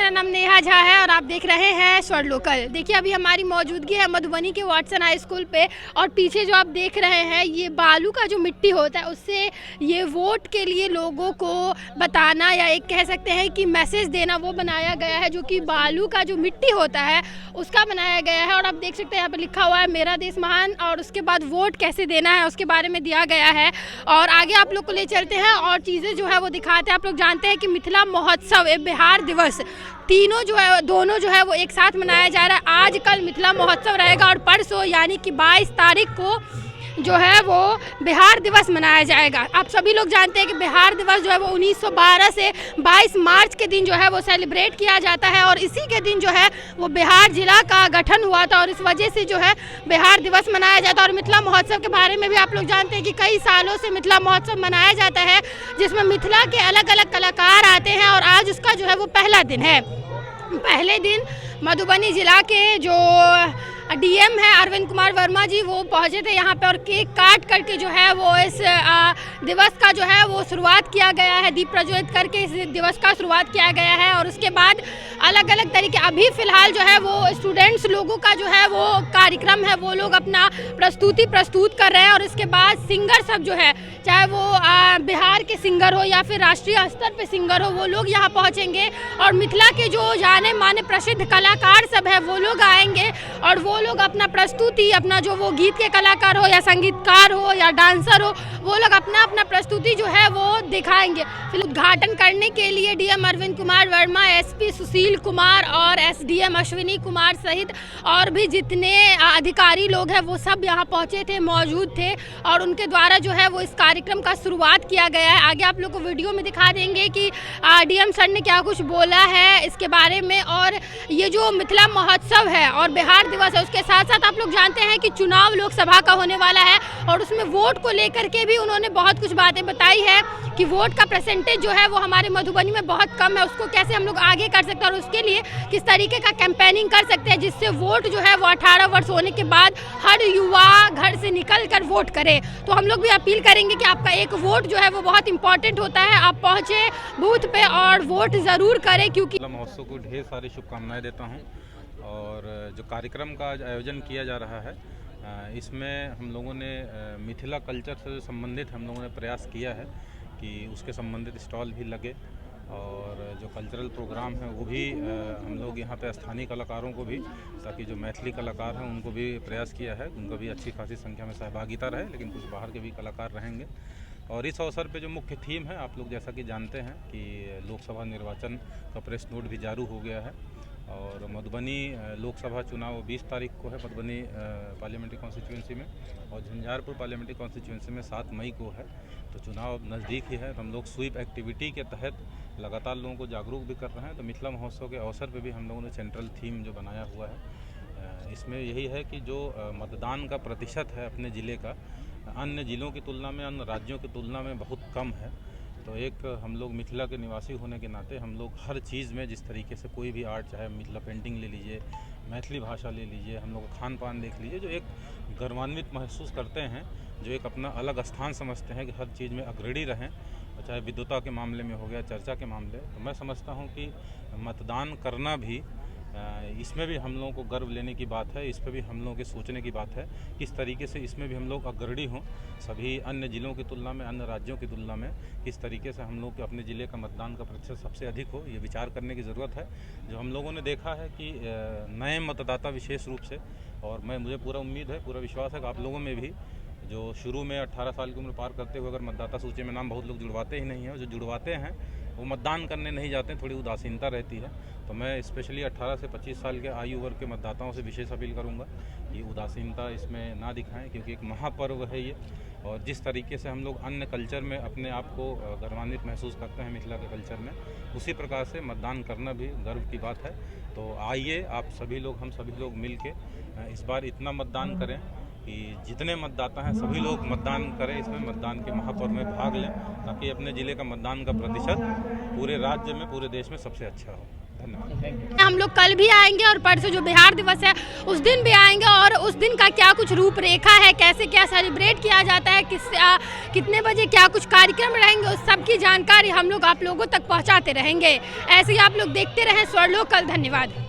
मेरा नाम नेहा झा है और आप देख रहे हैं स्वर लोकल। देखिए अभी हमारी मौजूदगी है मधुबनी के वाटसन हाई स्कूल पे और पीछे जो आप देख रहे हैं ये बालू का जो मिट्टी होता है उससे ये वोट के लिए लोगों को बताना या एक कह सकते हैं कि मैसेज देना वो बनाया गया है, जो कि बालू का जो मिट्टी होता है उसका बनाया गया है। और आप देख सकते हैं यहाँ पर लिखा हुआ है मेरा देश महान और उसके बाद वोट कैसे देना है उसके बारे में दिया गया है। और आगे आप लोग को ले चलते हैं और चीज़ें जो है वो दिखाते हैं। आप लोग जानते हैं कि मिथिला महोत्सव बिहार दिवस तीनों जो है दोनों जो है वो एक साथ मनाया जा रहा है। आज कल मिथिला महोत्सव रहेगा और परसों यानी कि 22 तारीख को जो है वो बिहार दिवस मनाया जाएगा। आप सभी लोग जानते हैं कि बिहार दिवस जो है वो 1912 से 22 मार्च के दिन जो है वो सेलिब्रेट किया जाता है और इसी के दिन जो है वो बिहार जिला का गठन हुआ था और इस वजह से जो है बिहार दिवस मनाया जाता है। और मिथिला महोत्सव के बारे में भी आप लोग जानते हैं कि कई सालों से मिथिला महोत्सव मनाया जाता है जिसमें मिथिला के अलग अलग कलाकार आते हैं और आज उसका जो है वो पहला दिन है। पहले दिन मधुबनी जिला के जो डीएम है अरविंद कुमार वर्मा जी वो पहुंचे थे यहाँ पे और केक काट करके जो है वो इस दिवस का जो है वो शुरुआत किया गया है। दीप प्रज्वलित करके इस दिवस का शुरुआत किया गया है और उसके बाद अलग अलग तरीके अभी फ़िलहाल जो है वो स्टूडेंट्स लोगों का जो है वो कार्यक्रम है वो लोग अपना प्रस्तुत कर रहे हैं। और इसके बाद सिंगर सब जो है चाहे वो बिहार के सिंगर हो या फिर राष्ट्रीय स्तर पे सिंगर हो वो लोग यहाँ पहुँचेंगे और मिथिला के जो जाने माने प्रसिद्ध कलाकार सब है वो लोग आएंगे और वो लोग अपना प्रस्तुति अपना जो वो गीत के कलाकार हो या संगीतकार हो या डांसर हो वो लोग अपना अपना प्रस्तुति जो है वो दिखाएंगे। फिर उद्घाटन करने के लिए डीएम अरविंद कुमार वर्मा, एसपी सुशील कुमार और एसडीएम अश्विनी कुमार सहित और भी जितने अधिकारी लोग हैं वो सब यहाँ पहुँचे थे, मौजूद थे और उनके द्वारा जो है वो इस कार्यक्रम का शुरुआत किया गया है। आगे आप लोग को वीडियो में दिखा देंगे कि डीएम सर ने क्या कुछ बोला है इसके बारे में। और ये जो मिथिला महोत्सव है और बिहार दिवस है उसके साथ साथ आप लोग जानते हैं कि चुनाव लोकसभा का होने वाला है और उसमें वोट को लेकर के भी उन्होंने बहुत कुछ बातें बताई है कि वोट का परसेंटेज जो है वो हमारे मधुबनी में बहुत कम है, उसको कैसे हम लोग आगे कर सकते हैं और उसके लिए किस तरीके का कैंपेनिंग कर सकते हैं जिससे वोट जो है वो 18 वर्ष होने के बाद हर युवा घर से निकल कर वोट करे। तो हम लोग भी अपील करेंगे कि आपका एक वोट जो है वो बहुत इंपॉर्टेंट होता है, आप पहुँचे बूथ पे और वोट ज़रूर करें। क्योंकि महोत्सव को ढेर सारी शुभकामनाएं देता हूं और जो कार्यक्रम का आयोजन किया जा रहा है इसमें हम लोगों ने मिथिला कल्चर से संबंधित हम लोगों ने प्रयास किया है कि उसके संबंधित स्टॉल भी लगे और जो कल्चरल प्रोग्राम है वो भी हम लोग यहाँ पे स्थानीय कलाकारों को भी, ताकि जो मैथिली कलाकार हैं उनको भी प्रयास किया है, उनको भी अच्छी खासी संख्या में सहभागिता रहे, लेकिन कुछ बाहर के भी कलाकार रहेंगे। और इस अवसर पे जो मुख्य थीम है आप लोग जैसा कि जानते हैं कि लोकसभा निर्वाचन का प्रेस नोट भी जारी हो गया है और मधुबनी लोकसभा चुनाव 20 तारीख को है मधुबनी पार्लियामेंट्री कॉन्स्टिट्यूंसी में और झंझारपुर पार्लियामेंट्री कॉन्स्टिट्यूंसी में 7 मई को है। तो चुनाव नज़दीक ही है तो हम लोग स्वीप एक्टिविटी के तहत लगातार लोगों को जागरूक भी कर रहे हैं। तो मिथिला महोत्सव के अवसर पर भी हम लोगों ने सेंट्रल थीम जो बनाया हुआ है इसमें यही है कि जो मतदान का प्रतिशत है अपने ज़िले का अन्य ज़िलों की तुलना में, अन्य राज्यों की तुलना में बहुत कम है। तो एक हम लोग मिथिला के निवासी होने के नाते हम लोग हर चीज़ में जिस तरीके से कोई भी आर्ट, चाहे मिथिला पेंटिंग ले लीजिए, मैथिली भाषा ले लीजिए, हम लोग का खान पान देख लीजिए, जो एक गर्वान्वित महसूस करते हैं, जो एक अपना अलग स्थान समझते हैं कि हर चीज़ में अग्रणी रहें, चाहे विद्वता के मामले में हो गया, चर्चा के मामले। तो मैं समझता हूँ कि मतदान करना भी इसमें भी हम लोगों को गर्व लेने की बात है, इस पर भी हम लोगों के सोचने की बात है किस तरीके से इसमें भी हम लोग अग्रणी हों सभी अन्य ज़िलों की तुलना में, अन्य राज्यों की तुलना में किस तरीके से हम लोग के अपने ज़िले का मतदान का प्रतिशत सबसे अधिक हो, ये विचार करने की ज़रूरत है। जो हम लोगों ने देखा है कि नए मतदाता विशेष रूप से, और मुझे पूरा उम्मीद है, पूरा विश्वास है कि आप लोगों में भी जो शुरू में 18 साल की उम्र पार करते हुए अगर मतदाता सूची में नाम बहुत लोग जुड़वाते ही नहीं हैं, जो जुड़वाते हैं वो मतदान करने नहीं जाते, थोड़ी उदासीनता रहती है। तो मैं स्पेशली 18 से 25 साल के आयु वर्ग के मतदाताओं से विशेष अपील करूंगा कि उदासीनता इसमें ना दिखाएं, क्योंकि एक महापर्व है ये और जिस तरीके से हम लोग अन्य कल्चर में अपने आप को गर्वान्वित महसूस करते हैं मिथिला के कल्चर में, उसी प्रकार से मतदान करना भी गर्व की बात है। तो आइए आप सभी लोग, हम सभी लोग मिल के इस बार इतना मतदान करें कि जितने मतदाता हैं सभी लोग मतदान करें, इसमें मतदान के महापर्व में भाग लें, ताकि अपने ज़िले का मतदान का प्रतिशत पूरे राज्य में, पूरे देश में सबसे अच्छा हो। धन्यवाद। हम लोग कल भी आएंगे और परसों जो बिहार दिवस है उस दिन भी आएंगे, और उस दिन का क्या कुछ रूपरेखा है, कैसे क्या सेलिब्रेट किया जाता है, कितने बजे क्या कुछ कार्यक्रम रहेंगे, उस सब की जानकारी हम लोग आप लोगों तक पहुंचाते रहेंगे। ऐसे ही आप लोग देखते रहें स्वर लोकल। धन्यवाद।